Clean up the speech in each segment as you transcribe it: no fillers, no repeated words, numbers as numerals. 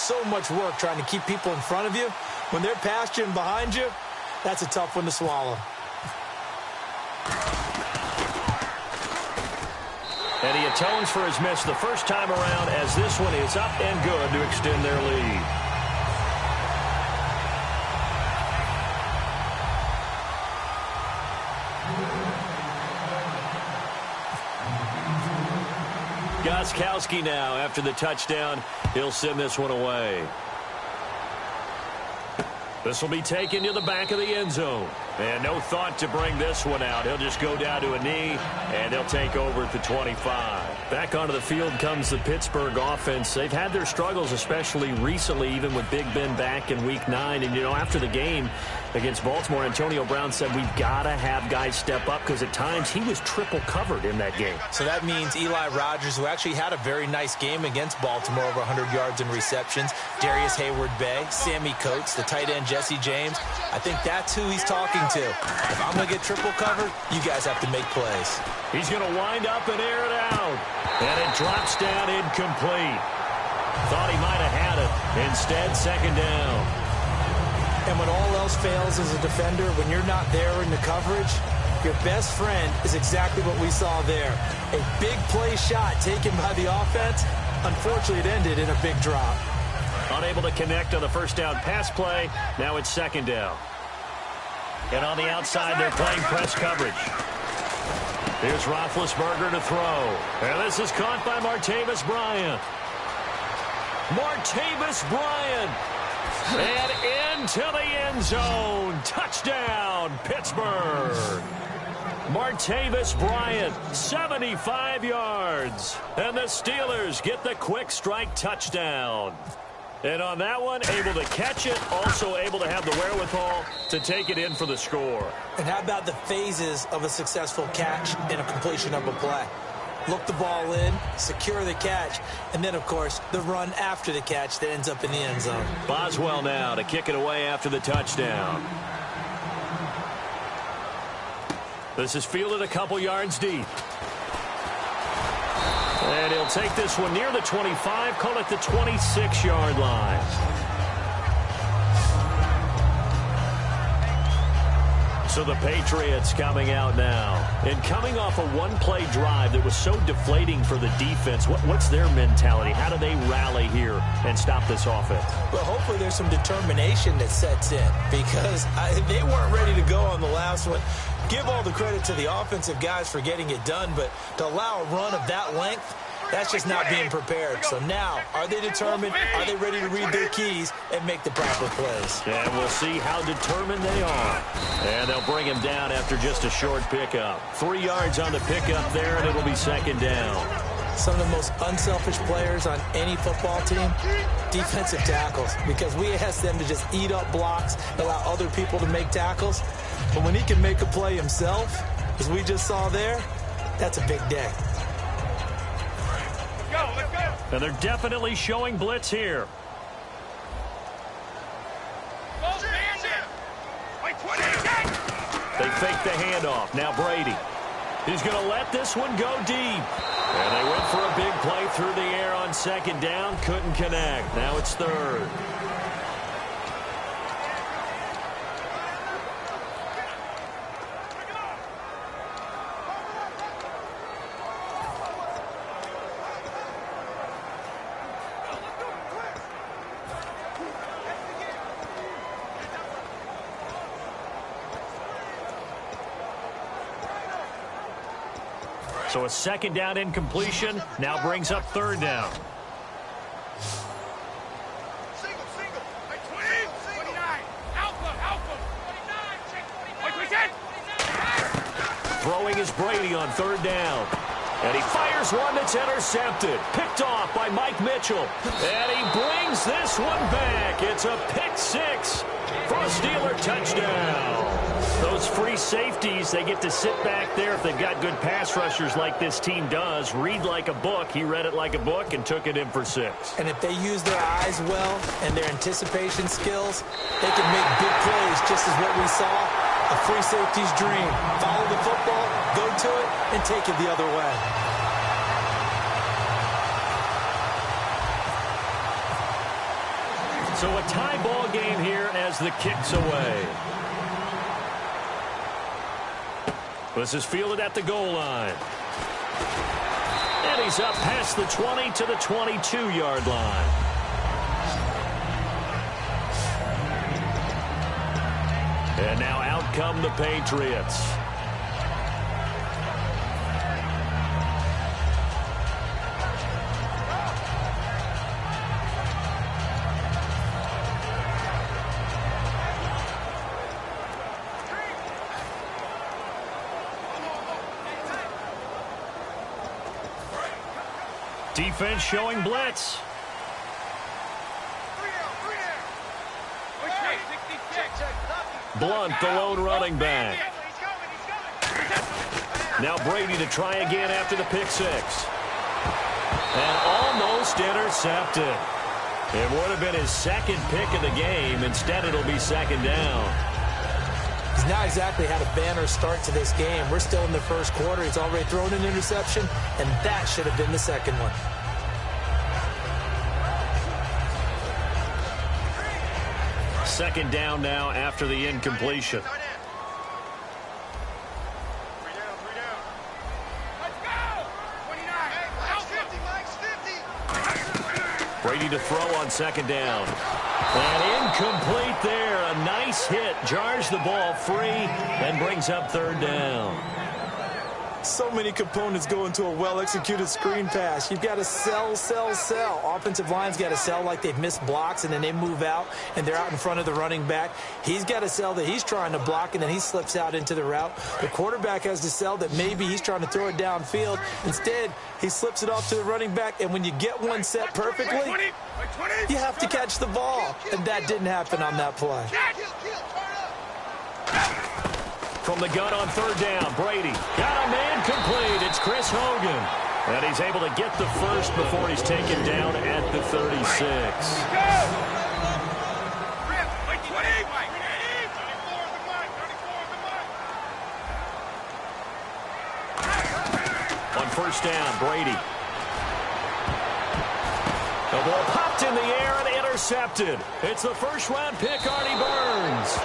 so much work trying to keep people in front of you. When they're past you and behind you, that's a tough one to swallow. And he atones for his miss the first time around as this one is up and good to extend their lead. Gostkowski now after the touchdown. He'll send this one away. This will be taken to the back of the end zone. And no thought to bring this one out. He'll just go down to a knee, and they'll take over at the 25. Back onto the field comes the Pittsburgh offense. They've had their struggles, especially recently, even with Big Ben back in Week 9. And, you know, after the game against Baltimore, Antonio Brown said we've got to have guys step up because at times he was triple covered in that game. So that means Eli Rogers, who actually had a very nice game against Baltimore, over 100 yards in receptions, Darius Hayward-Bay, Sammy Coates, the tight end Jesse James. I think that's who he's talking to. If I'm going to get triple covered, you guys have to make plays. He's going to wind up and air it out. And it drops down incomplete. Thought he might have had it. Instead, second down. And when all else fails as a defender, when you're not there in the coverage, your best friend is exactly what we saw there. A big play shot taken by the offense. Unfortunately, it ended in a big drop. Unable to connect on the first down pass play. Now it's second down. And on the outside, they're playing press coverage. Here's Roethlisberger to throw. And this is caught by Martavis Bryant. Martavis Bryant. And into the end zone. Touchdown, Pittsburgh. Martavis Bryant, 75 yards. And the Steelers get the quick strike touchdown. And on that one, able to catch it, also able to have the wherewithal to take it in for the score. And how about the phases of a successful catch and a completion of a play? Look the ball in, secure the catch, and then, of course, the run after the catch that ends up in the end zone. Boswell now to kick it away after the touchdown. This is fielded a couple yards deep. And he'll take this one near the 25, call it the 26-yard line. So the Patriots coming out now. And coming off a one-play drive that was so deflating for the defense, what's their mentality? How do they rally here and stop this offense? Well, hopefully there's some determination that sets in because they weren't ready to go on the last one. Give all the credit to the offensive guys for getting it done, but to allow a run of that length, that's just not being prepared. So now, are they determined? Are they ready to read their keys and make the proper plays? And we'll see how determined they are. And they'll bring him down after just a short pickup. 3 yards on the pickup there, and it'll be second down. Some of the most unselfish players on any football team, defensive tackles, because we ask them to just eat up blocks, allow other people to make tackles. But when he can make a play himself, as we just saw there, that's a big day. Let's go. And they're definitely showing blitz here. They fake the handoff. Now Brady. He's going to let this one go deep. And they went for a big play through the air on second down. Couldn't connect. Now it's third. So a second down incompletion now brings up third down. Throwing is Brady on third down. And he fires one that's intercepted. Picked off by Mike Mitchell. And he brings this one back. It's a pick six for a Steeler touchdown. Those free safeties, they get to sit back there if they've got good pass rushers like this team does. Read like a book. He read it like a book and took it in for six. And if they use their eyes well and their anticipation skills, they can make big plays just as what we saw. A free safety's dream. Follow the football, go to it, and take it the other way. So a tie ball game here as the kick's away. This is fielded at the goal line. And he's up past the 20 to the 22-yard line. And now out come the Patriots. Defense showing blitz. Blunt, the lone running back. Now Brady to try again after the pick six. And almost intercepted. It would have been his second pick of the game. Instead, it'll be second down. He's not exactly had a banner start to this game. We're still in the first quarter. He's already thrown an interception, and that should have been the second one. Second down now after the incompletion. Brady to throw on second down. And incomplete there. A nice hit. Jars the ball free and brings up third down. So many components go into a well-executed screen pass. You've got to sell, sell, sell. Offensive line's got to sell like they've missed blocks, and then they move out, and they're out in front of the running back. He's got to sell that he's trying to block, and then he slips out into the route. The quarterback has to sell that maybe he's trying to throw it downfield. Instead, he slips it off to the running back, and when you get one set perfectly, you have to catch the ball. And that didn't happen on that play. From the gun on third down, Brady got a man complete. It's Chris Hogan. And he's able to get the first before he's taken down at the 36. On first down, Brady. The ball popped in the air and intercepted. It's the first-round pick, Artie Burns.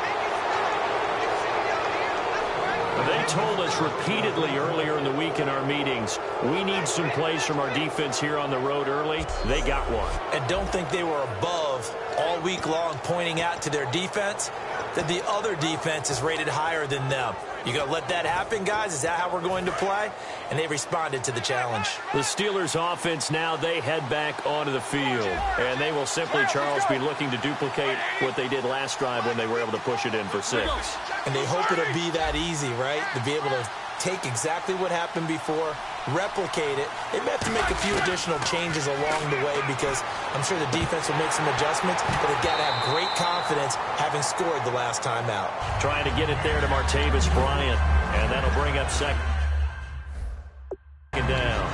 They told us repeatedly earlier in the week in our meetings, we need some plays from our defense here on the road early. They got one. And don't think they were above all week long pointing out to their defense that the other defense is rated higher than them. You going to let that happen, guys? Is that how we're going to play? And they responded to the challenge. The Steelers offense now, they head back onto the field. And they will simply, Charles, be looking to duplicate what they did last drive when they were able to push it in for 6. And they hope it'll be that easy, right? To be able to take exactly what happened before, replicate it. They may have to make a few additional changes along the way because I'm sure the defense will make some adjustments, but they've got to have great confidence having scored the last time out. Trying to get it there to Martavis Bryant, and that'll bring up second down.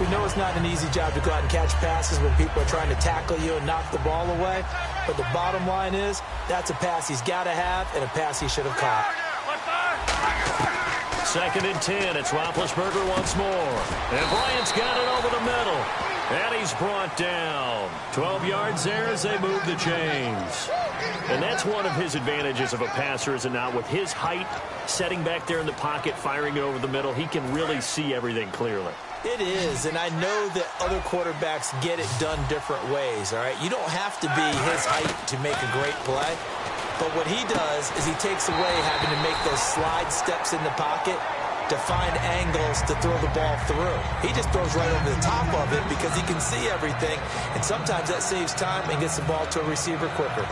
We know it's not an easy job to go out and catch passes when people are trying to tackle you and knock the ball away, but the bottom line is that's a pass he's got to have and a pass he should have caught. Second and 10. It's Roethlisberger once more. And Bryant's got it over the middle. And he's brought down. 12 yards there as they move the chains. And that's one of his advantages of a passer, is it not? With his height, setting back there in the pocket, firing it over the middle, he can really see everything clearly. It is, and I know that other quarterbacks get it done different ways, all right? You don't have to be his height to make a great play. But what he does is he takes away having to make those slide steps in the pocket to find angles to throw the ball through. He just throws right over the top of it because he can see everything, and sometimes that saves time and gets the ball to a receiver quicker.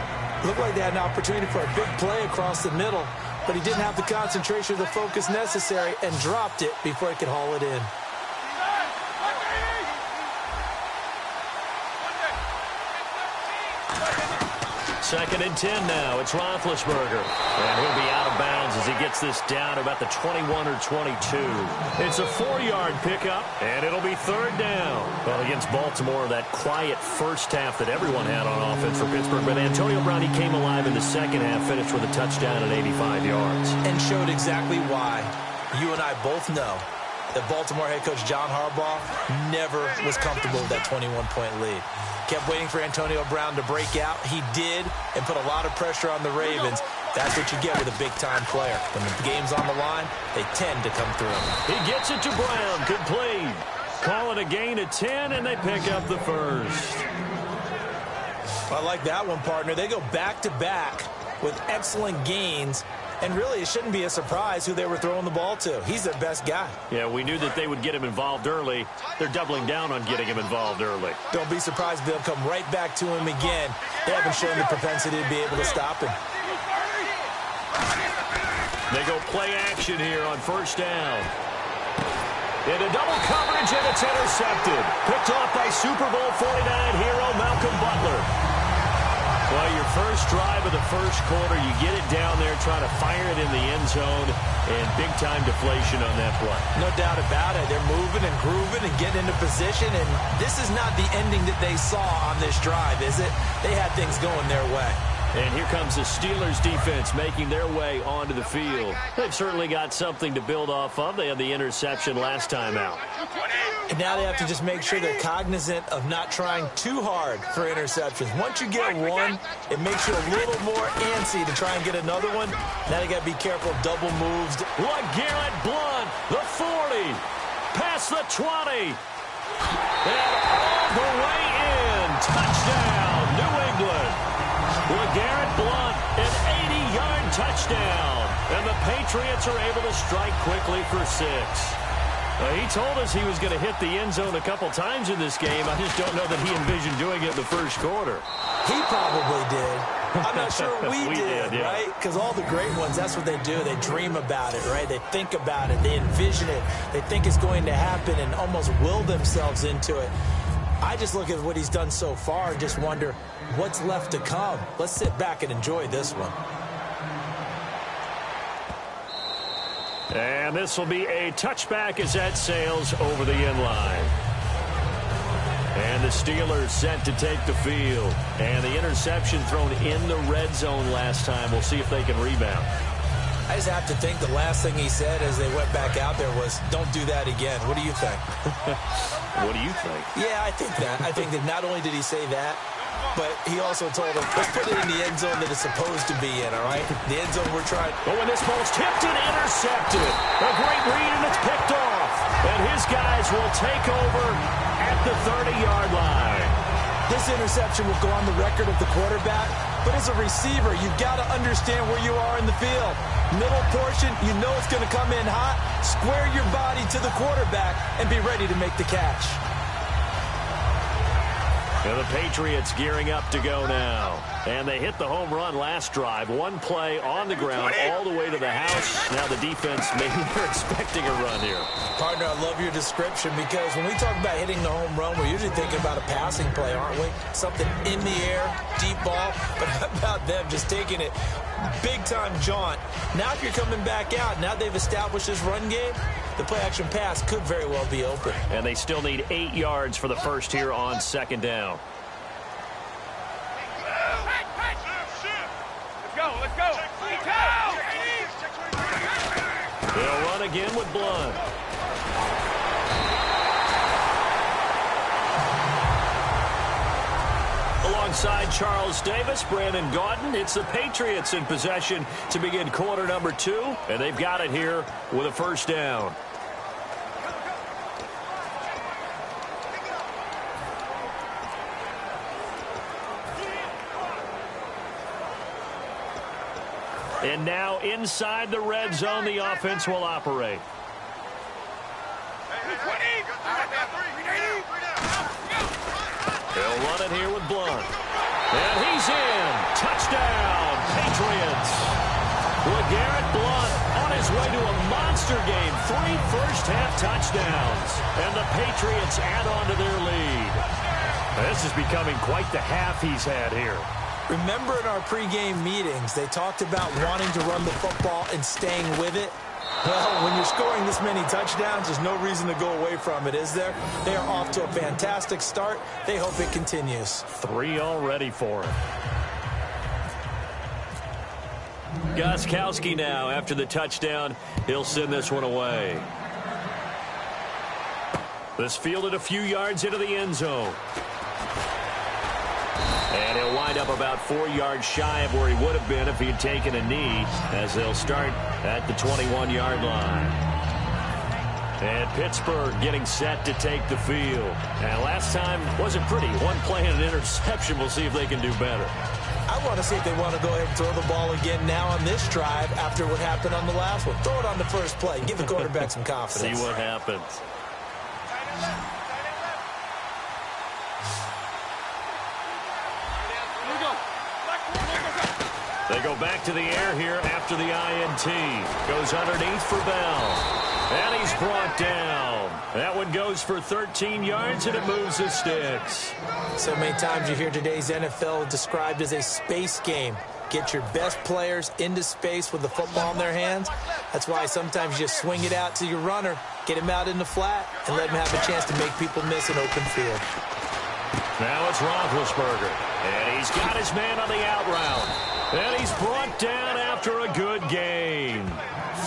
Looked like they had an opportunity for a big play across the middle, but he didn't have the concentration or the focus necessary and dropped it before he could haul it in. Second and 10 now. It's Roethlisberger. And he'll be out of bounds as he gets this down to about the 21 or 22. It's a 4-yard pickup, and it'll be third down. Well, against Baltimore, that quiet first half that everyone had on offense for Pittsburgh. But Antonio Brown, he came alive in the second half, finished with a touchdown at 85 yards. And showed exactly why you and I both know that Baltimore head coach John Harbaugh never was comfortable with that 21-point lead. Kept waiting for Antonio Brown to break out. He did, and put a lot of pressure on the Ravens. That's what you get with a big-time player. When the game's on the line, they tend to come through. He gets it to Brown. Complete. Call it a gain of 10, and they pick up the first. I like that one, partner. They go back-to-back with excellent gains. And really, it shouldn't be a surprise who they were throwing the ball to. He's their best guy. Yeah, we knew that they would get him involved early. They're doubling down on getting him involved early. Don't be surprised if they'll come right back to him again. They haven't shown the propensity to be able to stop him. They go play action here on first down. Into double coverage, and it's intercepted. Picked off by Super Bowl 49 hero Malcolm Butler. Well, your first drive of the first quarter, you get it down there, try to fire it in the end zone, and big-time deflation on that play. No doubt about it. They're moving and grooving and getting into position, and this is not the ending that they saw on this drive, is it? They had things going their way. And here comes the Steelers defense making their way onto the field. They've certainly got something to build off of. They had the interception last time out. And now they have to just make sure they're cognizant of not trying too hard for interceptions. Once you get one, it makes you a little more antsy to try and get another one. Now they got to be careful of double moves. Garrett Blunt, the 40, past the 20, and all the way in. Touchdown, New England. LeGarrette Blunt, an 80-yard touchdown. And the Patriots are able to strike quickly for 6. He told us he was going to hit the end zone a couple times in this game. I just don't know that he envisioned doing it in the first quarter. He probably did. I'm not sure we did, yeah. Right? Because all the great ones, that's what they do. They dream about it, right? They think about it. They envision it. They think it's going to happen and almost will themselves into it. I just look at what he's done so far and just wonder what's left to come. Let's sit back and enjoy this one. And this will be a touchback as that sails over the end line. And the Steelers set to take the field. And the interception thrown in the red zone last time. We'll see if they can rebound. I just have to think the last thing he said as they went back out there was, don't do that again. What do you think? What do you think? Yeah, I think that. I think that not only did he say that, but he also told them, let's put it in the end zone that it's supposed to be in, all right? The end zone we're trying. Oh, and this ball's tipped and intercepted. A great read, and it's picked off. And his guys will take over at the 30-yard line. This interception will go on the record of the quarterback, but as a receiver, you've got to understand where you are in the field. Middle portion, you know it's going to come in hot. Square your body to the quarterback and be ready to make the catch. And the Patriots gearing up to go now. And they hit the home run last drive. One play on the ground all the way to the house. Now the defense, maybe they're expecting a run here. Partner, I love your description because when we talk about hitting the home run, we're usually thinking about a passing play, aren't we? Something in the air, deep ball. But how about them just taking it big-time jaunt? Now if you're coming back out, now they've established this run game, the play-action pass could very well be open. And they still need 8 yards for the first here on second down. They'll run again with Blunt. Alongside Charles Davis, Brandon Gaudin, it's the Patriots in possession to begin quarter number 2, and they've got it here with a first down. And now inside the red zone, the offense will operate. They'll run it here with Blunt. And he's in. Touchdown, Patriots. LeGarrette Blunt on his way to a monster game. 3 first-half touchdowns. And the Patriots add on to their lead. This is becoming quite the half he's had here. Remember in our pregame meetings, they talked about wanting to run the football and staying with it? Well, when you're scoring this many touchdowns, there's no reason to go away from it, is there? They are off to a fantastic start. They hope it continues. 3 already for him. Gostkowski now, after the touchdown, he'll send this one away. This fielded a few yards into the end zone. And he'll wind up about 4 yards shy of where he would have been if he had taken a knee, as they'll start at the 21-yard line. And Pittsburgh getting set to take the field. And last time wasn't pretty. One play and an interception. We'll see if they can do better. I want to see if they want to go ahead and throw the ball again now on this drive after what happened on the last one. Throw it on the first play. Give the quarterback some confidence. See what happens. They go back to the air here after the INT. Goes underneath for Bell. And he's brought down. That one goes for 13 yards, and it moves the sticks. So many times you hear today's NFL described as a space game. Get your best players into space with the football in their hands. That's why sometimes you just swing it out to your runner, get him out in the flat, and let him have a chance to make people miss an open field. Now it's Roethlisberger. And he's got his man on the out route. And he's brought down after a good gain.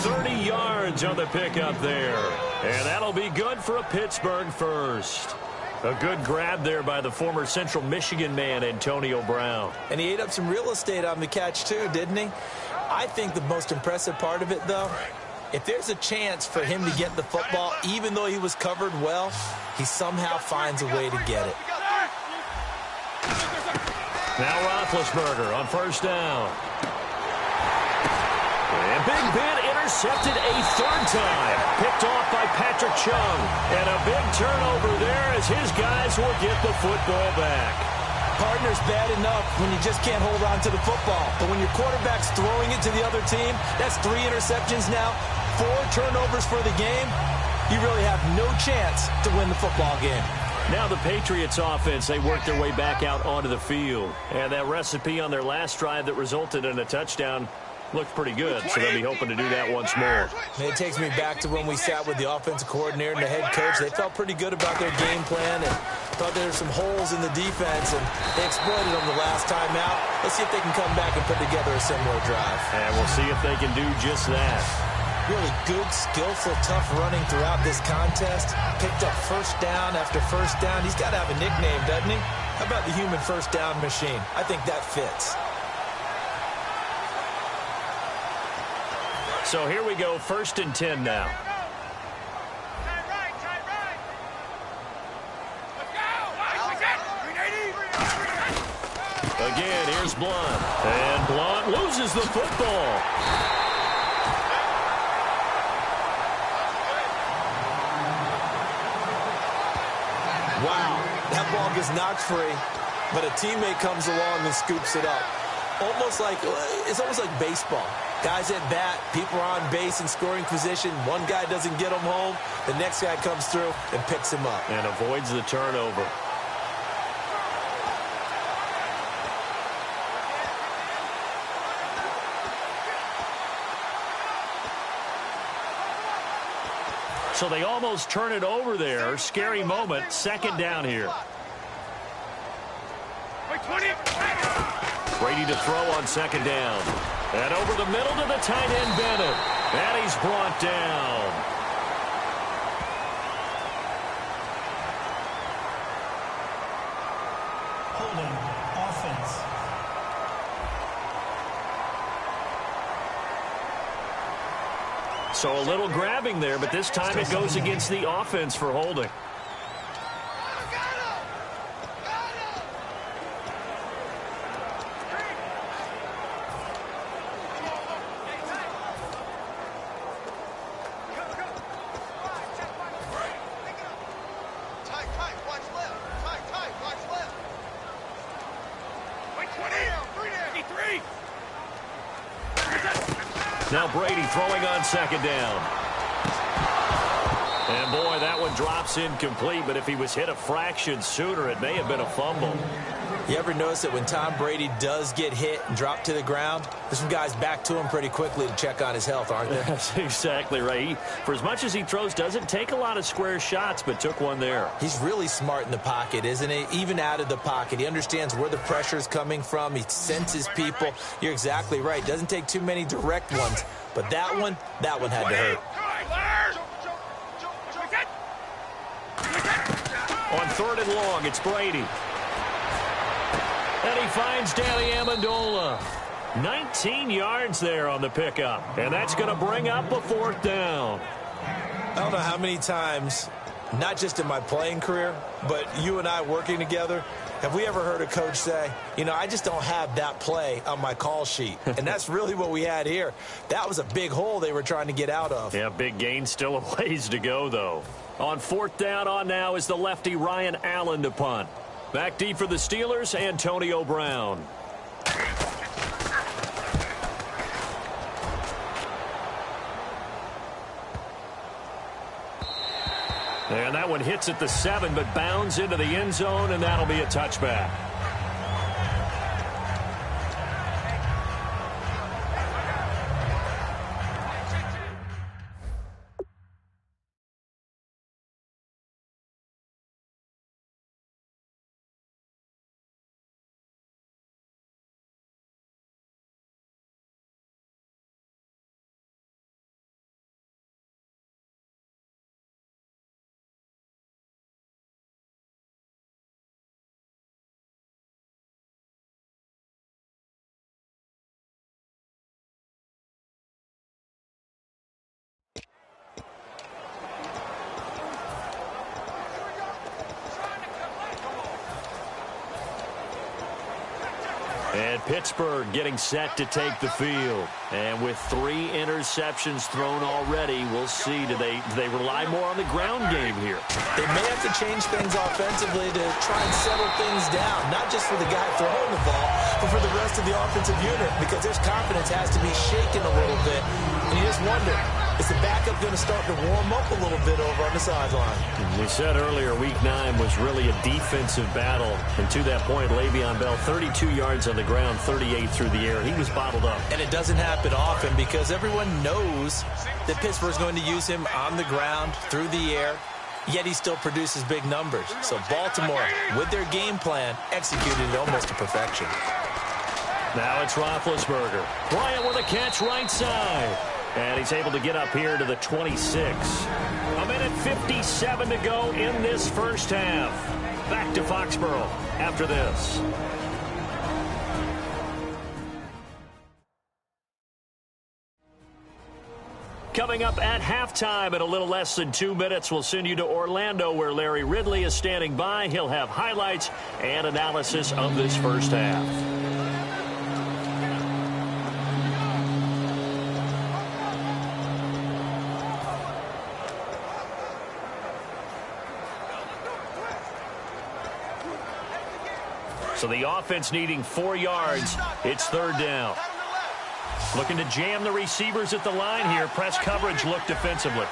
30 yards on the pickup there. And that'll be good for a Pittsburgh first. A good grab there by the former Central Michigan man, Antonio Brown. And he ate up some real estate on the catch, too, didn't he? I think the most impressive part of it, though, if there's a chance for him to get the football, even though he was covered well, he somehow finds a way to get it. Now Roethlisberger on first down. And Big Ben intercepted a third time. Picked off by Patrick Chung. And a big turnover there as his guys will get the football back. Partner's bad enough when you just can't hold on to the football. But when your quarterback's throwing it to the other team, that's 3 interceptions now, 4 turnovers for the game. You really have no chance to win the football game. Now the Patriots offense, they work their way back out onto the field. And that recipe on their last drive that resulted in a touchdown looked pretty good, so they'll be hoping to do that once more. It takes me back to when we sat with the offensive coordinator and the head coach. They felt pretty good about their game plan and thought there were some holes in the defense, and they exploited them the last time out. Let's see if they can come back and put together a similar drive. And we'll see if they can do just that. Really good, skillful, tough running throughout this contest. Picked up first down after first down. He's got to have a nickname, doesn't he? How about the human first down machine? I think that fits. So here we go, 1st and 10 now. Again, here's Blunt. And Blunt loses the football. Wow, that ball gets knocked free, but a teammate comes along and scoops it up. It's almost like baseball. Guys at bat, people are on base in scoring position. One guy doesn't get him home. The next guy comes through and picks him up. And avoids the turnover. So they almost turn it over there. Scary moment. 2nd down here. Brady to throw on 2nd down. And over the middle to the tight end, Bennett. And he's brought down. Holding offense. So a little grabbing there, but this time it goes against the offense for holding. Now Brady throwing on 2nd down. And boy, that one drops incomplete, but if he was hit a fraction sooner, it may have been a fumble. You ever notice that when Tom Brady does get hit and drop to the ground, there's some guys back to him pretty quickly to check on his health, aren't there? That's exactly right. For as much as he throws, doesn't take a lot of square shots, but took one there. He's really smart in the pocket, isn't he? Even out of the pocket. He understands where the pressure is coming from. He senses people. You're exactly right. Doesn't take too many direct ones. But that one had to hurt. 3rd and long. It's Brady. And he finds Danny Amendola. 19 yards there on the pickup. And that's going to bring up a 4th down. I don't know how many times, not just in my playing career, but you and I working together, have we ever heard a coach say, you know, I just don't have that play on my call sheet. And that's really what we had here. That was a big hole they were trying to get out of. Yeah, big gain. Still a ways to go, though. On 4th down on now is the lefty Ryan Allen to punt. Back deep for the Steelers, Antonio Brown. And that one hits at the 7, but bounds into the end zone, and that'll be a touchback. And Pittsburgh getting set to take the field. And with 3 interceptions thrown already, we'll see. Do they rely more on the ground game here? They may have to change things offensively to try and settle things down, not just for the guy throwing the ball, but for the rest of the offensive unit, because their confidence has to be shaken a little bit. And you just wonder, is the backup going to start to warm up a little bit over on the sideline? We said earlier Week 9 was really a defensive battle. And to that point, Le'Veon Bell, 32 yards on the ground, 38 through the air. He was bottled up. And it doesn't happen often because everyone knows that Pittsburgh's going to use him on the ground, through the air, yet he still produces big numbers. So Baltimore, with their game plan, executed it almost to perfection. Now it's Roethlisberger. Bryant with a catch right side. And he's able to get up here to the 26. A minute 57 to go in this first half. Back to Foxborough after this. Coming up at halftime in a little less than 2 minutes, we'll send you to Orlando where Larry Ridley is standing by. He'll have highlights and analysis of this first half. So the offense needing 4 yards. It's 3rd down. Looking to jam the receivers at the line here. Press coverage look defensively.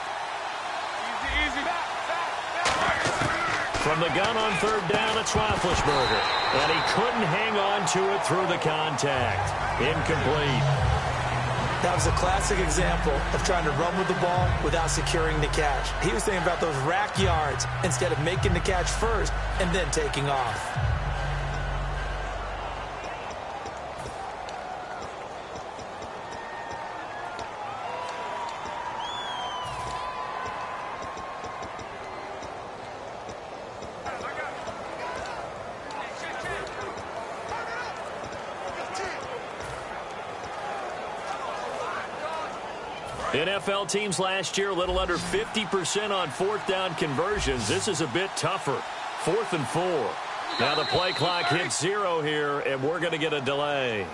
From the gun on 3rd down, it's Roethlisberger. And he couldn't hang on to it through the contact. Incomplete. That was a classic example of trying to run with the ball without securing the catch. He was thinking about those rack yards instead of making the catch first and then taking off. NFL teams last year a little under 50% on 4th down conversions. This is a bit tougher. 4th and 4. Now the play clock hits 0 here, and we're going to get a delay.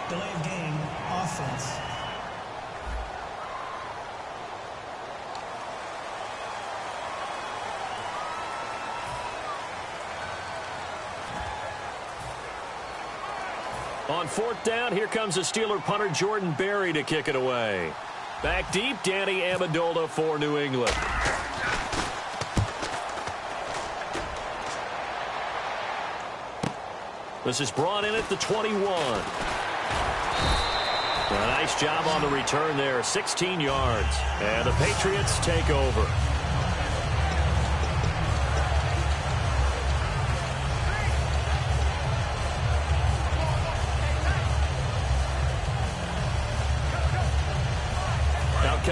Delay of game, offense. On 4th down, here comes the Steeler punter Jordan Berry to kick it away. Back deep, Danny Amendola for New England. This is brought in at the 21. A nice job on the return there, 16 yards. And the Patriots take over.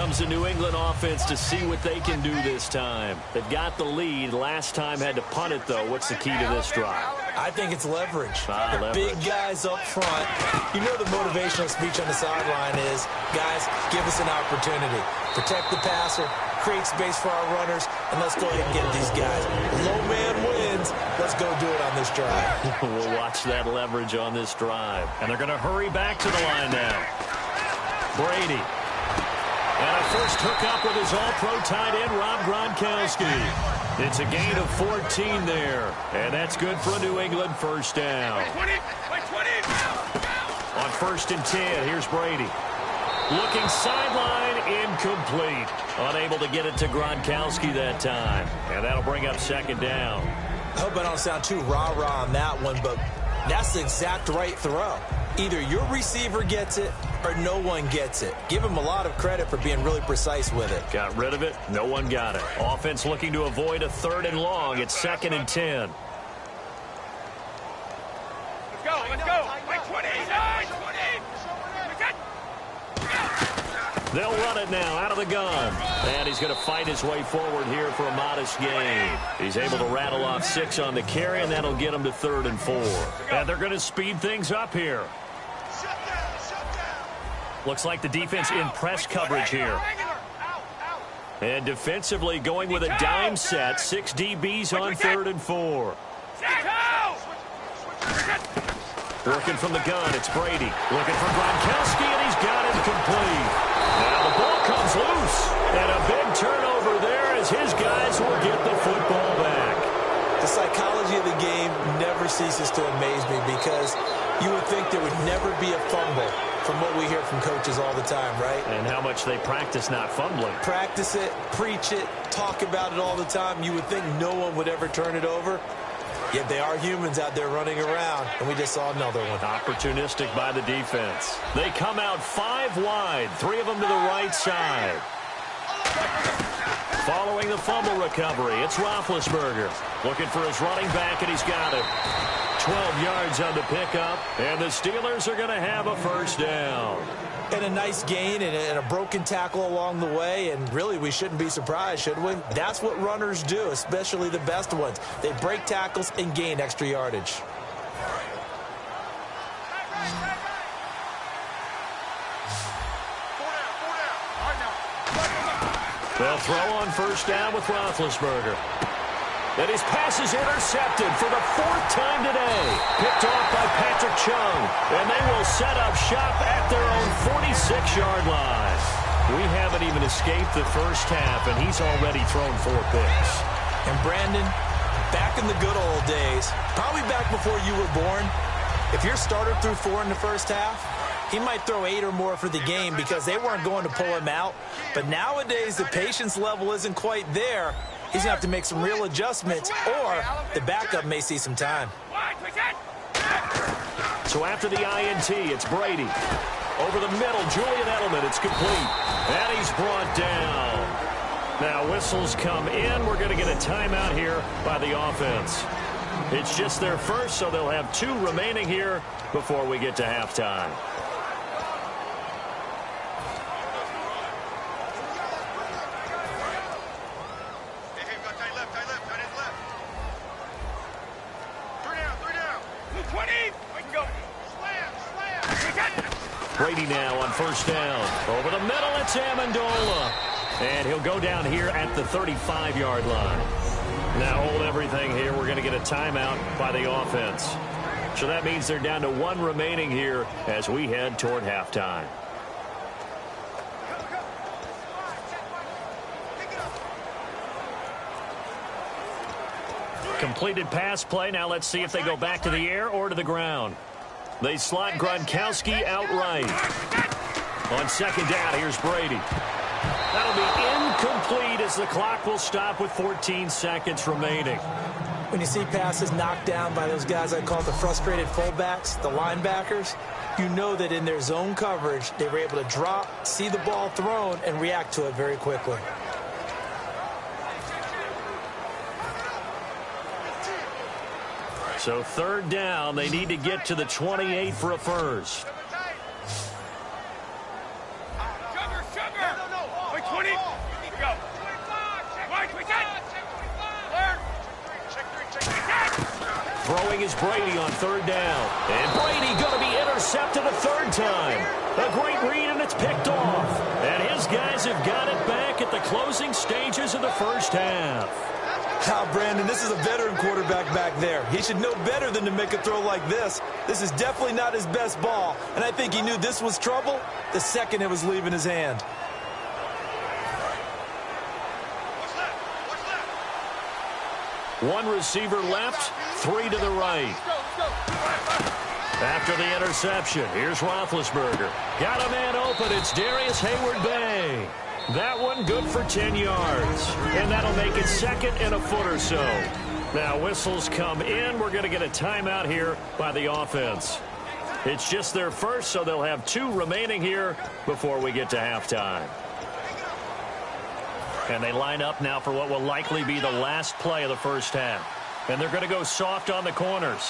comes the New England offense to see what they can do this time. They've got the lead. Last time had to punt it, though. What's the key to this drive? I think it's leverage. The Leverage. big guys up front. You know the motivational speech on the sideline is, guys, give us an opportunity. Protect the passer, create space for our runners, and let's go ahead and get these guys. Low man wins. Let's go do it on this drive. We'll watch that leverage on this drive. And they're going to hurry back to the line now. Brady. And a first hookup with his all-pro tight end, Rob Gronkowski. It's a gain of 14 there. And that's good for a New England first down. On 1st and 10, here's Brady. Looking sideline, incomplete. Unable to get it to Gronkowski that time. And that'll bring up 2nd down. I hope I don't sound too rah-rah on that one, but that's the exact right throw. Either your receiver gets it or no one gets it. Give him a lot of credit for being really precise with it. Got rid of it. No one got it. Offense looking to avoid a 3rd and long. It's 2nd and 10. Let's go. They'll run it now out of the gun. And he's going to fight his way forward here for a modest gain. He's able to rattle off 6 on the carry, and that'll get him to 3rd and 4. And they're going to speed things up here. Looks like the defense in press coverage here. And defensively going with a dime set. 6 DBs on 3rd and 4. Working from the gun, it's Brady. Looking for Gronkowski, and he's got him complete. Now the ball comes loose. And a big turnover there as his guys will get the football back. The psychology of the game never ceases to amaze me because you would think there would never be a fumble from what we hear from coaches all the time, right? And how much they practice not fumbling. Practice it, preach it, talk about it all the time. You would think no one would ever turn it over. Yet they are humans out there running around, and we just saw another one. Opportunistic by the defense. They come out 5 wide, 3 of them to the right side. Following the fumble recovery, it's Roethlisberger. Looking for his running back, and he's got it. 12 yards on the pickup, and the Steelers are going to have a first down. And a nice gain and a broken tackle along the way, and really we shouldn't be surprised, should we? That's what runners do, especially the best ones. They break tackles and gain extra yardage. They'll throw on first down with Roethlisberger. And his pass is intercepted for the 4th time today. Picked off by Patrick Chung. And they will set up shop at their own 46-yard line. We haven't even escaped the first half, and he's already thrown 4 picks. And Brandon, back in the good old days, probably back before you were born, if your starter threw 4 in the first half, he might throw 8 or more for the game because they weren't going to pull him out. But nowadays, the patience level isn't quite there. He's going to have to make some real adjustments, or the backup may see some time. So after the INT, it's Brady. Over the middle, Julian Edelman. It's complete. And he's brought down. Now whistles come in. We're going to get a timeout here by the offense. It's just their first, so they'll have 2 remaining here before we get to halftime. Brady now on first down. Over the middle, it's Amendola. And he'll go down here at the 35-yard line. Now hold everything here. We're going to get a timeout by the offense. So that means they're down to 1 remaining here as we head toward halftime. Completed pass play. Now let's see if they go back to the air or to the ground. They slot Gronkowski outright. On 2nd down, here's Brady. That'll be incomplete as the clock will stop with 14 seconds remaining. When you see passes knocked down by those guys I call the frustrated fullbacks, the linebackers, you know that in their zone coverage, they were able to drop, see the ball thrown, and react to it very quickly. So 3rd down, they need to get to the 28 for a first. Throwing is Brady on third down. And Brady going to be intercepted a third time. A great read, and it's picked off. And his guys have got it back at the closing stages of the first half. Now, Brandon, this is a veteran quarterback back there. He should know better than to make a throw like this. This is definitely not his best ball, and I think he knew this was trouble the second it was leaving his hand. One receiver left, three to the right. After the interception, here's Roethlisberger. Got a man open. It's Darius Hayward-Bay. That one good for 10 yards. And that'll make it second and a foot or so. Now whistles come in. We're going to get a timeout here by the offense. It's just their first, so they'll have 2 remaining here before we get to halftime. And they line up now for what will likely be the last play of the first half. And they're going to go soft on the corners.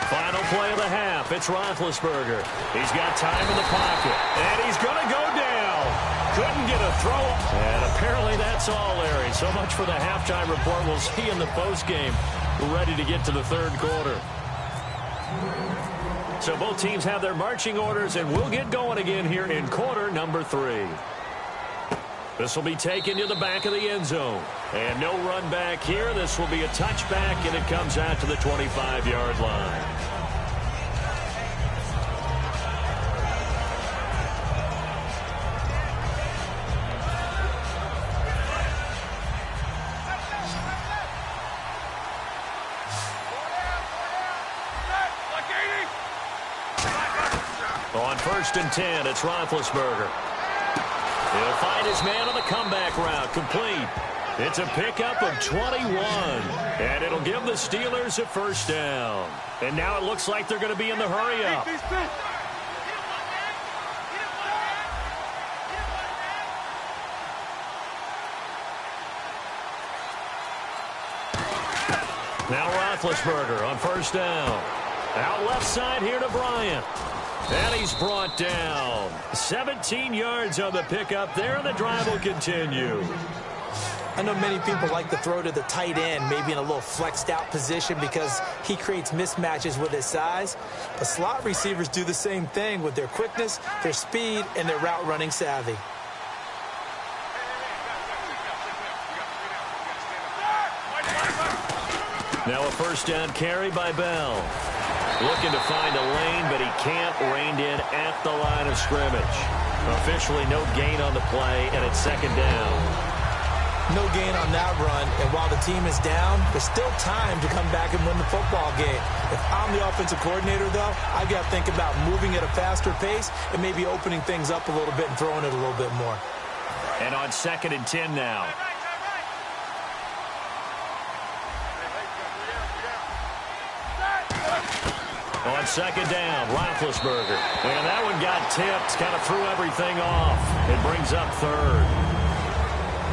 Final play of the half. It's Roethlisberger. He's got time in the pocket. And he's going to go down. Couldn't get a throw. And apparently that's all, Larry. So much for the halftime report. We'll see in the postgame. We're ready to get to the third quarter. So both teams have their marching orders, and we'll get going again here in quarter number 3. This will be taken to the back of the end zone. And no run back here. This will be a touchback, and it comes out to the 25-yard line. On 1st and 10, it's Roethlisberger. He'll find his man on the comeback route. Complete. It's a pickup of 21. And it'll give the Steelers a first down. And now it looks like they're going to be in the hurry-up. Now Roethlisberger on 1st down. Out left side here to Bryant. And he's brought down. 17 yards on the pickup there, and the drive will continue. I know many people like to throw to the tight end, maybe in a little flexed out position because he creates mismatches with his size. But slot receivers do the same thing with their quickness, their speed, and their route running savvy. Now a first down carry by Bell. Looking to find a lane, but he can't. Reined in at the line of scrimmage. Officially no gain on the play, and it's 2nd down. No gain on that run, and while the team is down, there's still time to come back and win the football game. If I'm the offensive coordinator, though, I've got to think about moving at a faster pace and maybe opening things up a little bit and throwing it a little bit more. And on 2nd and 10 now. On 2nd down, Roethlisberger. And that one got tipped, kind of threw everything off. It brings up 3rd.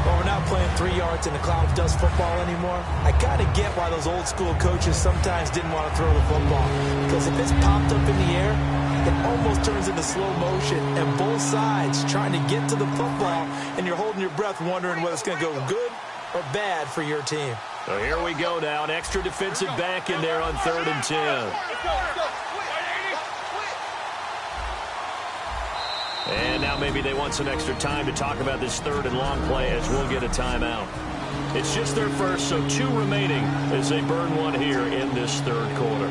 Well, we're not playing 3 yards in a cloud of dust football anymore. I kind of get why those old school coaches sometimes didn't want to throw the football. Because if it's popped up in the air, it almost turns into slow motion. And both sides trying to get to the football, and you're holding your breath wondering whether it's going to go good or bad for your team. So here we go now. An extra defensive back in there on 3rd and 10. And now maybe they want some extra time to talk about this 3rd and long play as we'll get a timeout. It's just their first, so 2 remaining as they burn one here in this 3rd quarter.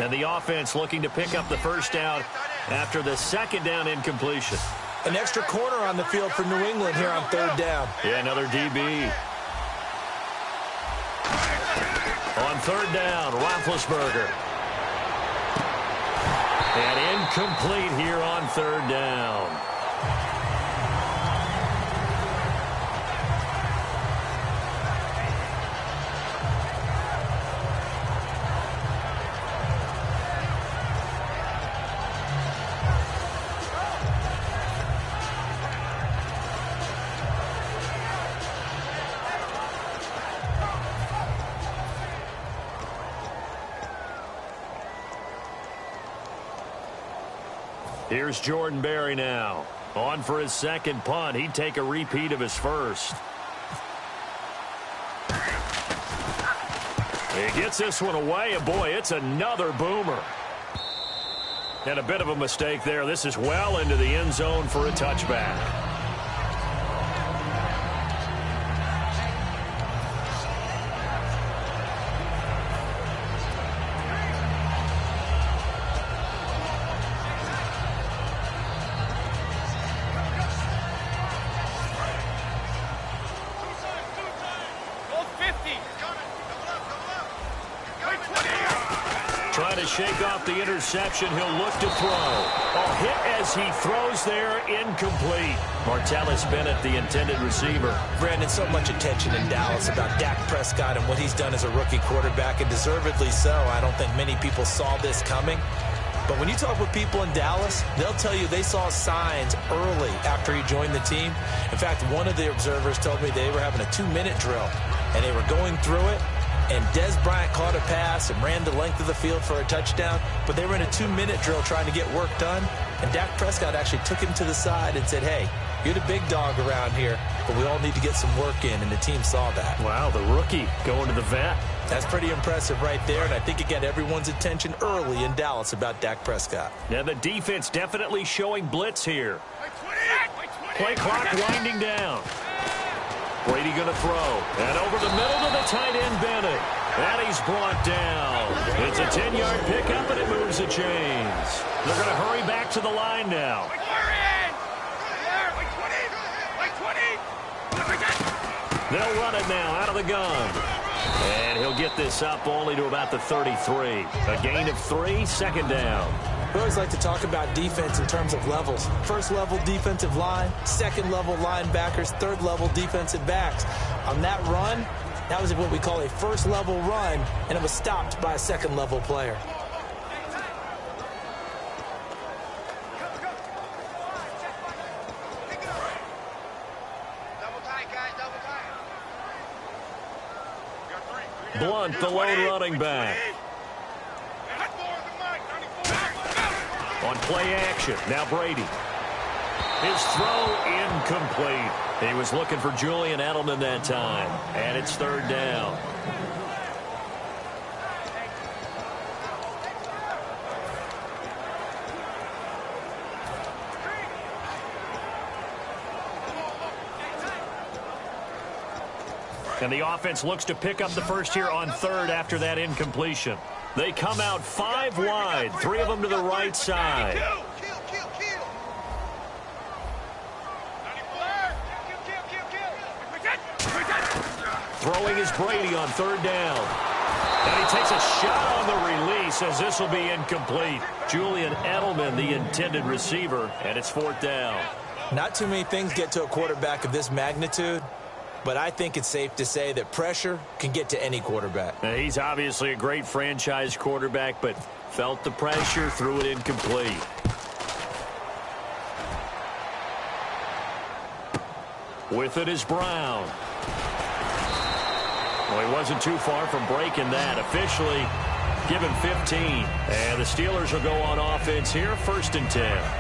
And the offense looking to pick up the first down after the 2nd down incompletion. An extra corner on the field for New England here on 3rd down. Yeah, another DB. On 3rd down, Roethlisberger. And incomplete here on 3rd down. Here's Jordan Berry now. On for his second punt. He'd take a repeat of his first. He gets this one away, and boy, it's another boomer. And a bit of a mistake there. This is well into the end zone for a touchback. Trying to shake off the interception. He'll look to throw. Oh, hit as he throws there, incomplete. Martellus Bennett, the intended receiver. Brandon, so much attention in Dallas about Dak Prescott and what he's done as a rookie quarterback, and deservedly so. I don't think many people saw this coming. But when you talk with people in Dallas, they'll tell you they saw signs early after he joined the team. In fact, one of the observers told me they were having a 2-minute drill, and they were going through it. And Dez Bryant caught a pass and ran the length of the field for a touchdown. But they were in a 2-minute drill trying to get work done. And Dak Prescott actually took him to the side and said, hey, you're the big dog around here, but we all need to get some work in. And the team saw that. Wow, the rookie going to the vet. That's pretty impressive right there. And I think it got everyone's attention early in Dallas about Dak Prescott. Now the defense definitely showing blitz here. Play clock winding down. Brady going to throw. And over the middle to the tight end, Bennett. And he's brought down. It's a 10-yard pickup, and it moves the chains. They're going to hurry back to the line now. They'll run it now out of the gun. And he'll get this up only to about the 33. A gain of 3, second down. We always like to talk about defense in terms of levels. First level defensive line, second level linebackers, third level defensive backs. On that run, that was what we call a first level run, and it was stopped by a second level player. Blunt, the lone running back. On play action, now Brady. His throw incomplete. He was looking for Julian Edelman that time. And it's third down. And the offense looks to pick up the first here on third after that incompletion. They come out 5 wide, 3 of them to the right side. Throwing is Brady on third down. And he takes a shot on the release as this will be incomplete. Julian Edelman, the intended receiver, and it's fourth down. Not too many things get to a quarterback of this magnitude, but I think it's safe to say that pressure can get to any quarterback. Now, he's obviously a great franchise quarterback, but felt the pressure, threw it incomplete. With it is Brown. Well, he wasn't too far from breaking that. Officially given 15. And the Steelers will go on offense here, 1st and 10.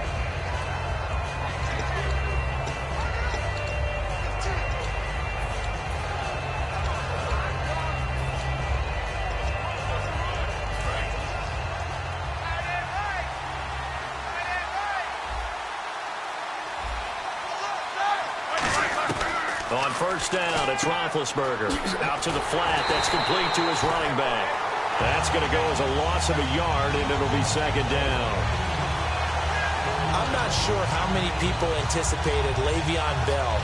On first down, it's Roethlisberger. Out to the flat. That's complete to his running back. That's going to go as a loss of a yard, and it'll be second down. I'm not sure how many people anticipated Le'Veon Bell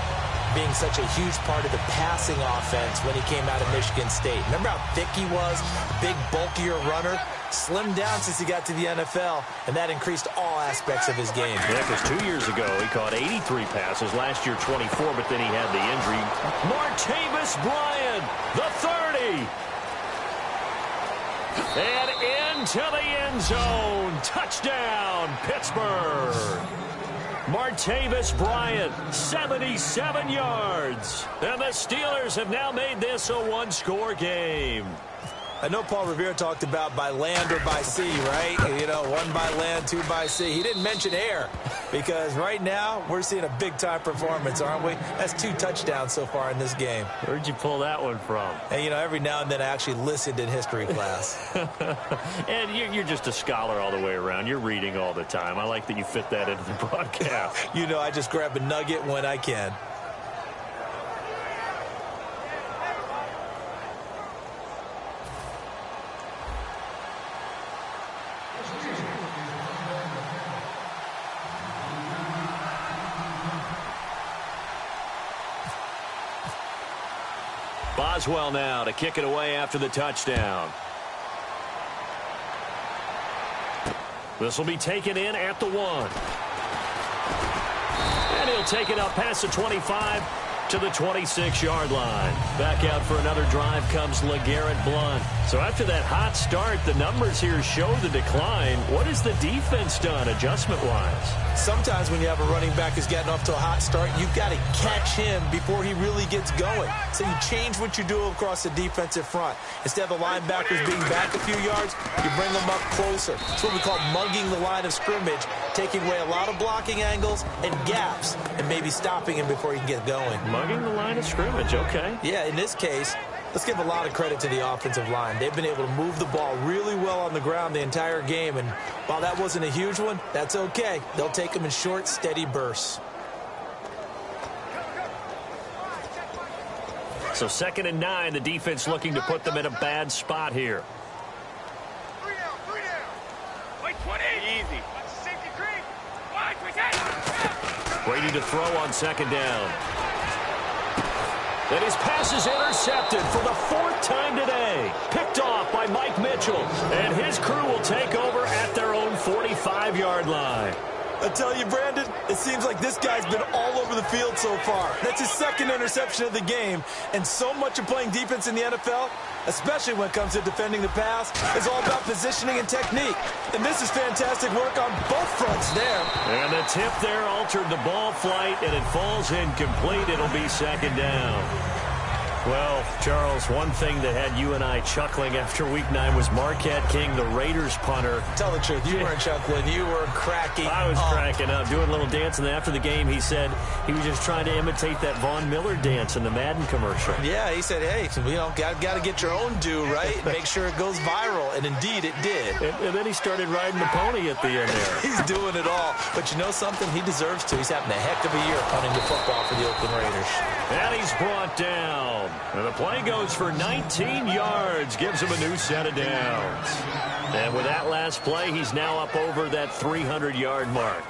being such a huge part of the passing offense when he came out of Michigan State. Remember how thick he was? Big, bulkier runner. Slimmed down since he got to the NFL, and that increased all aspects of his game. Yeah, because 2 years ago, he caught 83 passes. Last year, 24, but then he had the injury. Martavis Bryant, the 30. And into the end zone. Touchdown, Pittsburgh. Martavis Bryant, 77 yards. And the Steelers have now made this a one-score game. I know Paul Revere talked about by land or by sea, right? You know, 1 by land, 2 by sea. He didn't mention air because right now we're seeing a big-time performance, aren't we? That's 2 touchdowns so far in this game. Where'd you pull that one from? And, you know, every now and then I actually listened in history class. And you're just a scholar all the way around. You're reading all the time. I like that you fit that into the broadcast. You know, I just grab a nugget when I can. Boswell now to kick it away after the touchdown. This will be taken in at the 1. And he'll take it up past the 25 to the 26-yard line. Back out for another drive comes LeGarrette Blount. So after that hot start, the numbers here show the decline. What has the defense done adjustment-wise? Sometimes when you have a running back who's getting off to a hot start, you've got to catch him before he really gets going. So you change what you do across the defensive front. Instead of the linebackers being back a few yards, you bring them up closer. It's what we call mugging the line of scrimmage, taking away a lot of blocking angles and gaps and maybe stopping him before he can get going. Mugging the line of scrimmage, okay. Yeah, in this case, let's give a lot of credit to the offensive line. They've been able to move the ball really well on the ground the entire game, and while that wasn't a huge one, that's okay. They'll take them in short, steady bursts. So 2nd and 9, the defense looking to put them in a bad spot here. 3 down, 3 down. Wait, 20. Easy. Safety creek. 5, 10. Brady to throw on 2nd down. And his pass is intercepted for the 4th time today. Picked off by Mike Mitchell. And his crew will take over at their own 45-yard line. I tell you, Brandon, it seems like this guy's been all over the field so far. That's his 2nd interception of the game. And so much of playing defense in the NFL, especially when it comes to defending the pass, is all about positioning and technique. And this is fantastic work on both fronts there. And the tip there altered the ball flight, and it falls incomplete. It'll be 2nd down. Well, Charles, one thing that had you and I chuckling after Week 9 was Marquette King, the Raiders punter. Tell the truth, you weren't chuckling. You were cracking up. I was cracking up, doing a little dance, and then after the game, he said he was just trying to imitate that Von Miller dance in the Madden commercial. Yeah, he said, hey, you know, got to get your own due, right? Make sure it goes viral, and indeed it did. And then he started riding the pony at the end there. He's doing it all, but you know something? He deserves to. He's having a heck of a year punting the football for the Oakland Raiders. And he's brought down. And the play goes for 19 yards, gives him a new set of downs. And with that last play, he's now up over that 300-yard mark.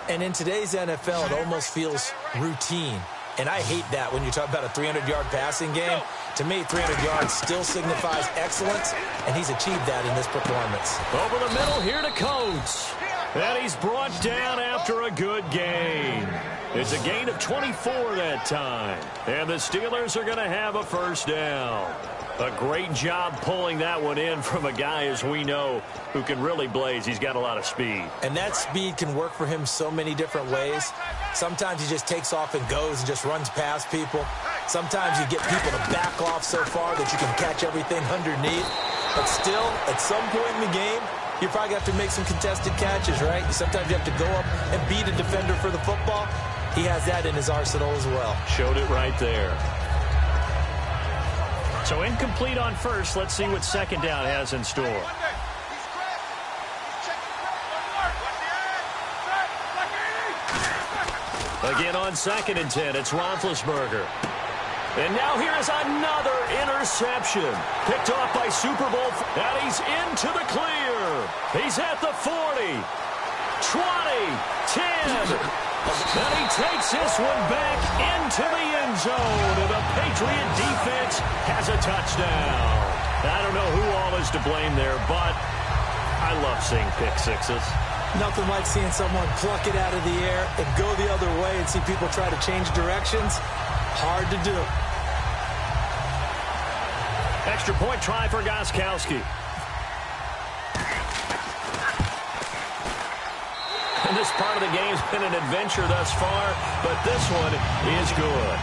And in today's NFL, it almost feels routine. And I hate that when you talk about a 300-yard passing game. To me, 300 yards still signifies excellence, and he's achieved that in this performance. Over the middle here to Coates. And he's brought down after a good gain. It's a gain of 24 that time. And the Steelers are going to have a 1st down. A great job pulling that one in from a guy, as we know, who can really blaze. He's got a lot of speed. And that speed can work for him so many different ways. Sometimes he just takes off and goes and just runs past people. Sometimes you get people to back off so far that you can catch everything underneath. But still, at some point in the game, you probably have to make some contested catches, right? Sometimes you have to go up and beat a defender for the football. He has that in his arsenal as well. Showed it right there. So incomplete on 1st. Let's see what 2nd down has in store. Again on 2nd and 10, it's Roethlisberger. And now here is another interception. Picked off by Super Bowl. And he's into the clear. He's at the 40. 20. 10. And he takes this one back into the end zone. And the Patriot defense has a touchdown. I don't know who all is to blame there, but I love seeing pick sixes. Nothing like seeing someone pluck it out of the air and go the other way and see people try to change directions. Hard to do. Extra point try for Gostkowski. And this part of the game's been an adventure thus far, but this one is good.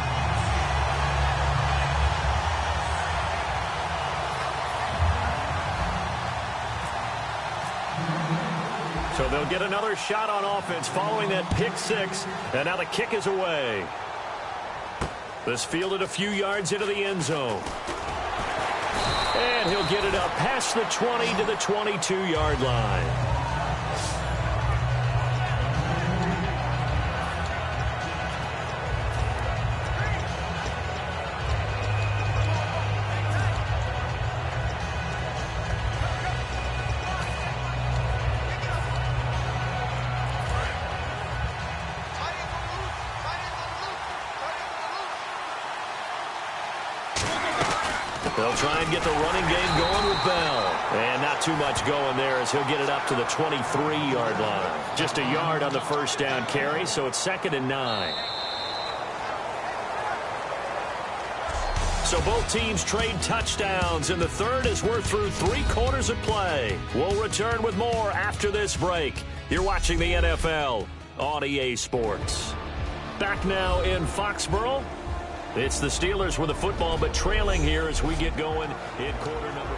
So they'll get another shot on offense following that pick six. And now the kick is away. This fielded a few yards into the end zone. And he'll get it up past the 20 to the 22-yard line. They'll try and get the running game going with Bell. And not too much going there as he'll get it up to the 23-yard line. Just a yard on the first down carry, so it's 2nd and 9. So both teams trade touchdowns in the third as we're through 3 quarters of play. We'll return with more after this break. You're watching the NFL on EA Sports. Back now in Foxborough. It's the Steelers with the football, but trailing here as we get going in quarter number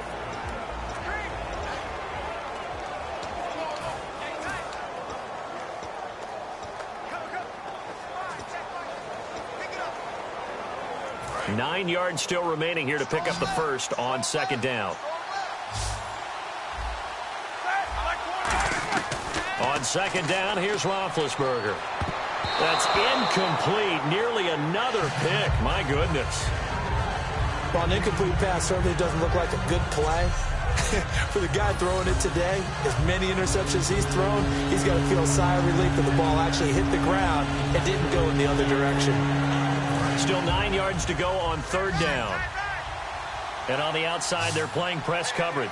4. 9 yards still remaining here to pick up the first on 2nd down. On 2nd down, here's Roethlisberger. That's incomplete. Nearly another pick. My goodness. Well, an incomplete pass certainly doesn't look like a good play. For the guy throwing it today, as many interceptions he's thrown, he's got to feel a sigh of relief that the ball actually hit the ground and didn't go in the other direction. Still 9 yards to go on 3rd down. And on the outside, they're playing press coverage.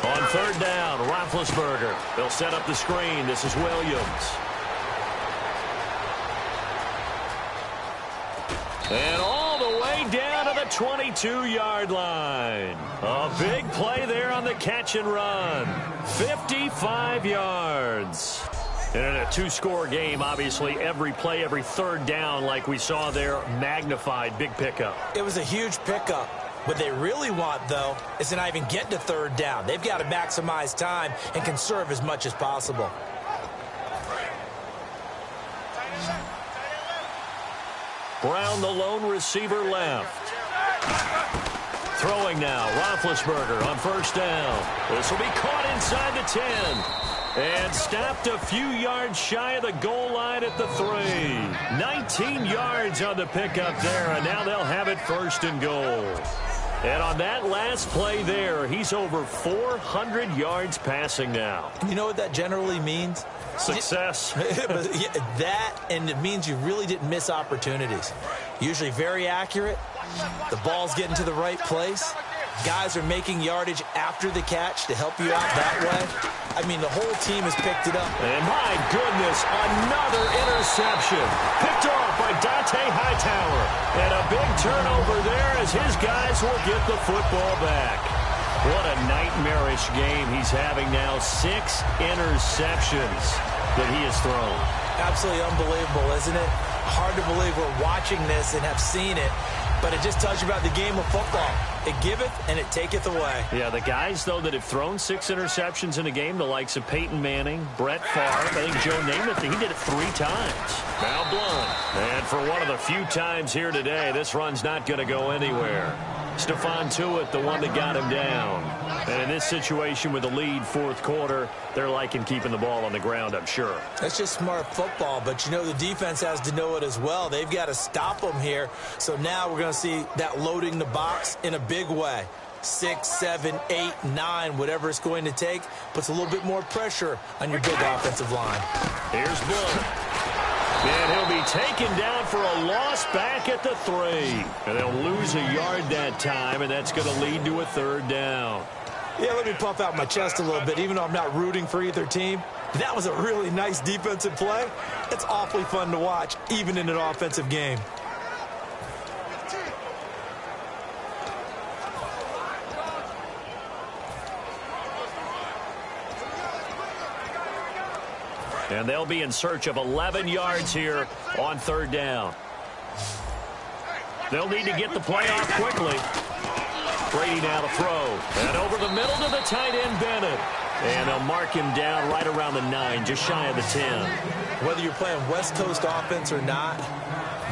On 3rd down, Roethlisberger. They'll set up the screen. This is Williams. And all the way down to the 22-yard line. A big play there on the catch and run. 55 yards. And in a 2-score game, obviously, every play, every 3rd down, like we saw there, magnified. Big pickup. It was a huge pickup. What they really want, though, is to not even get to 3rd down. They've got to maximize time and conserve as much as possible. Brown, the lone receiver, left. Throwing now, Roethlisberger on 1st down. This will be caught inside the 10. And stopped a few yards shy of the goal line at the 3. 19 yards on the pickup there, and now they'll have it 1st and goal. And on that last play there, he's over 400 yards passing now. You know what that generally means? Success. That, and it means you really didn't miss opportunities. Usually very accurate. The ball's getting to the right place. Guys are making yardage after the catch to help you out that way. I mean, the whole team has picked it up. And my goodness, another interception. Picked off by Dante Hightower. And a big turnover there as his guys will get the football back. What a nightmarish game he's having now. 6 interceptions that he has thrown. Absolutely unbelievable, isn't it? Hard to believe we're watching this and have seen it. But it just tells you about the game of football. It giveth and it taketh away. Yeah, the guys, though, that have thrown 6 interceptions in a game, the likes of Peyton Manning, Brett Favre, I think Joe Namath, he did it 3 times. Now Blunt. And for one of the few times here today, this run's not going to go anywhere. Stephon Tuitt, the one that got him down. And in this situation with the lead 4th quarter, they're liking keeping the ball on the ground, I'm sure. That's just smart football, but you know the defense has to know it as well. They've got to stop them here. So now we're going to see that loading the box in a big way. 6, 7, 8, 9, whatever it's going to take, puts a little bit more pressure on your big offensive line. Here's Blunt. And he'll be taken down for a loss back at the 3. And they'll lose a yard that time, and that's going to lead to a 3rd down. Yeah, let me puff out my chest a little bit, even though I'm not rooting for either team. That was a really nice defensive play. It's awfully fun to watch, even in an offensive game. And they'll be in search of 11 yards here on 3rd down. They'll need to get the play off quickly. Brady now to throw. And over the middle to the tight end, Bennett. And they'll mark him down right around the 9, just shy of the 10. Whether you're playing West Coast offense or not,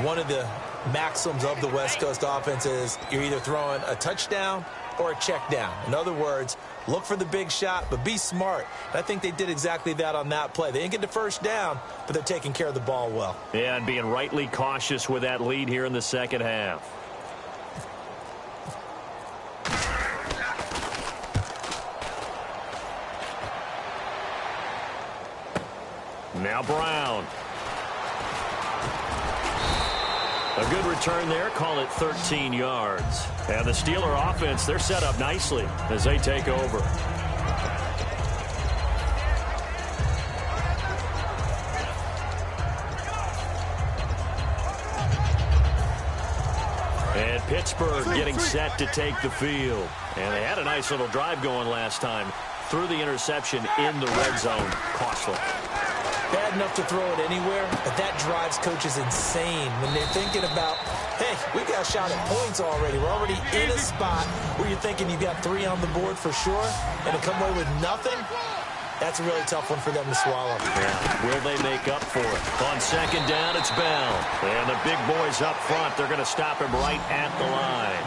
one of the maxims of the West Coast offense is you're either throwing a touchdown or a check down. In other words, look for the big shot, but be smart. And I think they did exactly that on that play. They didn't get the first down, but they're taking care of the ball well. Yeah, and being rightly cautious with that lead here in the second half. Now Brown. A good return there. Call it 13 yards. And the Steeler offense, they're set up nicely as they take over. And Pittsburgh getting set to take the field. And they had a nice little drive going last time. Threw the interception in the red zone. Costly. Bad enough to throw it anywhere, but that drives coaches insane when they're thinking about, hey, we got a shot at points already. We're already in a spot where you're thinking you got 3 on the board for sure, and to come away with nothing, that's a really tough one for them to swallow. Yeah. Will they make up for it? On second down, it's Bell. And the big boys up front, they're going to stop him right at the line.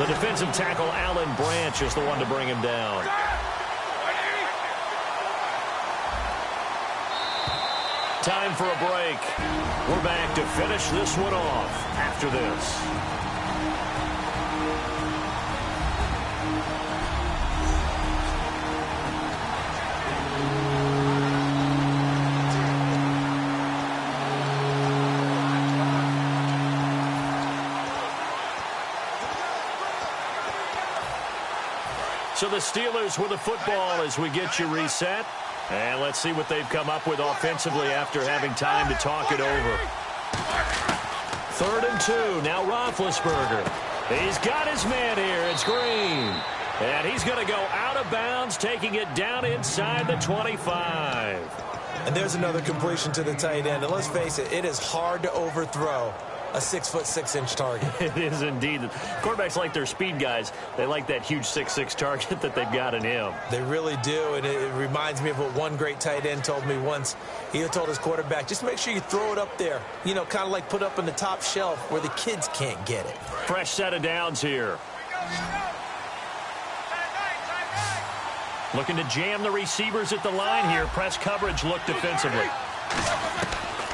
The defensive tackle, Alan Branch, is the one to bring him down. Time for a break. We're back to finish this one off after this. So the Steelers with the football as we get you reset. And let's see what they've come up with offensively after having time to talk it over. 3rd and 2. Now Roethlisberger. He's got his man here. It's Green. And he's going to go out of bounds, taking it down inside the 25. And there's another completion to the tight end. And let's face it, it is hard to overthrow a 6'6" target. It is indeed. Quarterbacks like their speed guys. They like that huge 6'6" target that they've got in him. They really do, and it reminds me of what one great tight end told me once. He told his quarterback, just make sure you throw it up there. You know, kind of like put up on the top shelf where the kids can't get it. Fresh set of downs here. Looking to jam the receivers at the line here. Press coverage look defensively.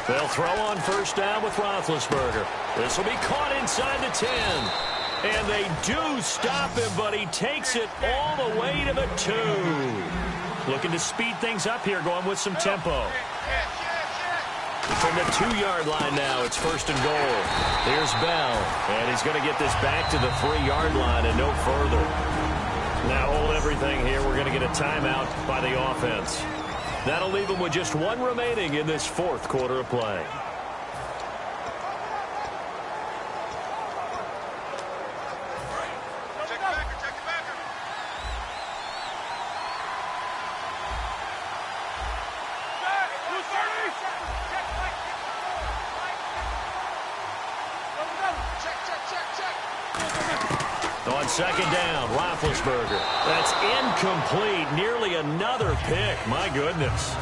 They'll throw on first down with Roethlisberger. This will be caught inside the 10. And they do stop him, but he takes it all the way to the 2. Looking to speed things up here, going with some tempo. From the 2-yard line now, it's 1st and goal. Here's Bell, and he's going to get this back to the 3-yard line and no further. Now hold everything here. We're going to get a timeout by the offense. That'll leave them with just 1 remaining in this 4th quarter of play. On second down, Roethlisberger. That's incomplete. Nearly another pick. My goodness.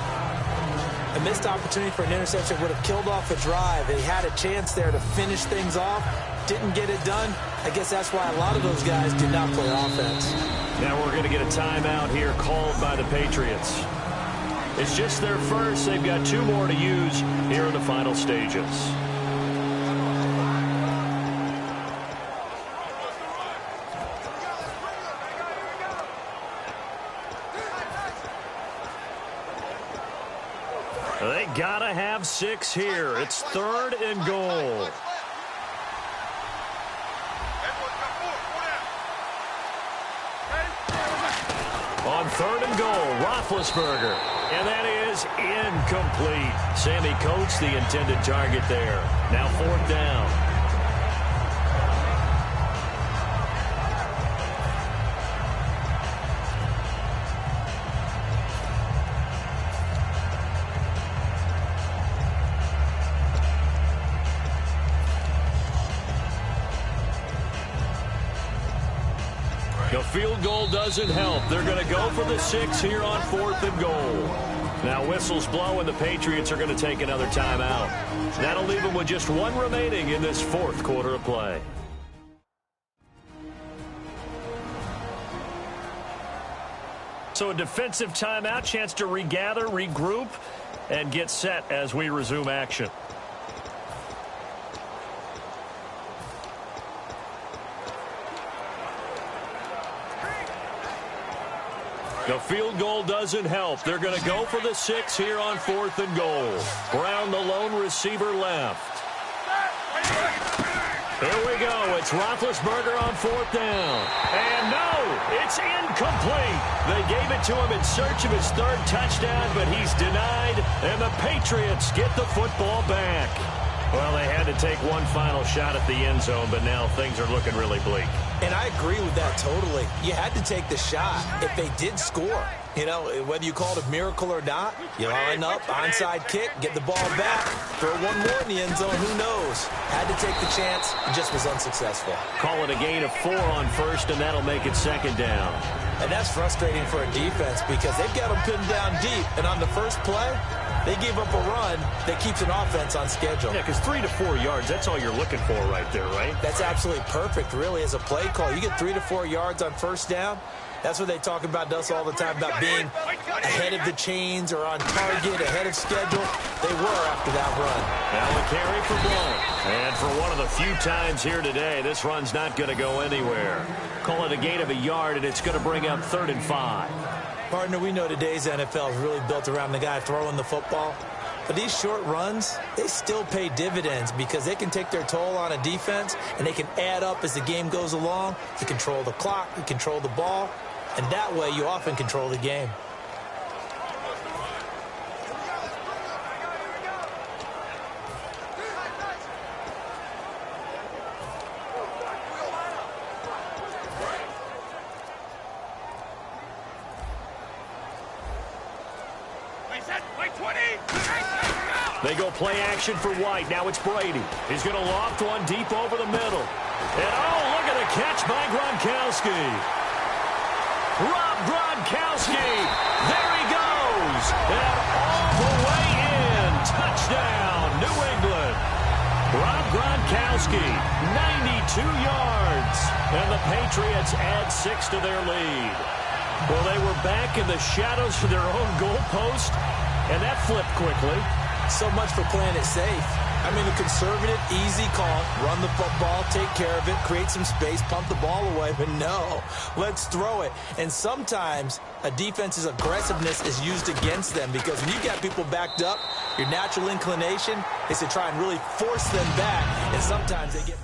A missed opportunity for an interception would have killed off the drive. They had a chance there to finish things off. Didn't get it done. I guess that's why a lot of those guys do not play offense. Now we're going to get a timeout here called by the Patriots. It's just their first. They've got 2 more to use here in the final stages. They gotta have 6 here. It's 3rd and goal. On 3rd and goal, Roethlisberger. And that is incomplete. Sammy Coates, the intended target there. Now 4th down. The field goal doesn't help. They're going to go for the 6 here on 4th and goal. Now whistles blow and the Patriots are going to take another timeout. That'll leave them with just 1 remaining in this 4th quarter of play. So a defensive timeout, chance to regather, regroup, and get set as we resume action. The field goal doesn't help. They're going to go for the 6 here on 4th and goal. Brown, the lone receiver, left. Here we go. It's Roethlisberger on 4th down. And no, it's incomplete. They gave it to him in search of his 3rd touchdown, but he's denied, and the Patriots get the football back. Well, they had to take one final shot at the end zone, but now things are looking really bleak. And I agree with that totally. You had to take the shot if they did score. You know, whether you call it a miracle or not, you line up, onside kick, get the ball back, throw one more in the end zone, who knows? Had to take the chance, it just was unsuccessful. Call it a gain of 4 on 1st, and that'll make it 2nd down. And that's frustrating for a defense because they've got them pinned down deep, and on the first play, they gave up a run that keeps an offense on schedule. Yeah, because 3 to 4 yards, that's all you're looking for right there, right? That's absolutely perfect, really, as a play call. You get 3 to 4 yards on 1st down. That's what they talk about us all the time, about being ahead of the chains or on target, ahead of schedule. They were after that run. Now a carry for Blount. And for one of the few times here today, this run's not going to go anywhere. Call it a gain of a yard, and it's going to bring up 3rd and 5. Partner, we know today's NFL is really built around the guy throwing the football. But these short runs, they still pay dividends because they can take their toll on a defense, and they can add up as the game goes along. You control the clock, you control the ball, and that way you often control the game. They go play action for White. Now it's Brady. He's going to loft one deep over the middle. And oh, look at the catch by Gronkowski. Rob Gronkowski. There he goes. And all the way in. Touchdown, New England. Rob Gronkowski, 92 yards. And the Patriots add 6 to their lead. Well, they were back in the shadows of their own goalpost, and that flipped quickly. So much for playing it safe. I mean, a conservative, easy call, run the football, take care of it, create some space, pump the ball away, but no, let's throw it. And sometimes a defense's aggressiveness is used against them because when you got people backed up, your natural inclination is to try and really force them back, and sometimes they get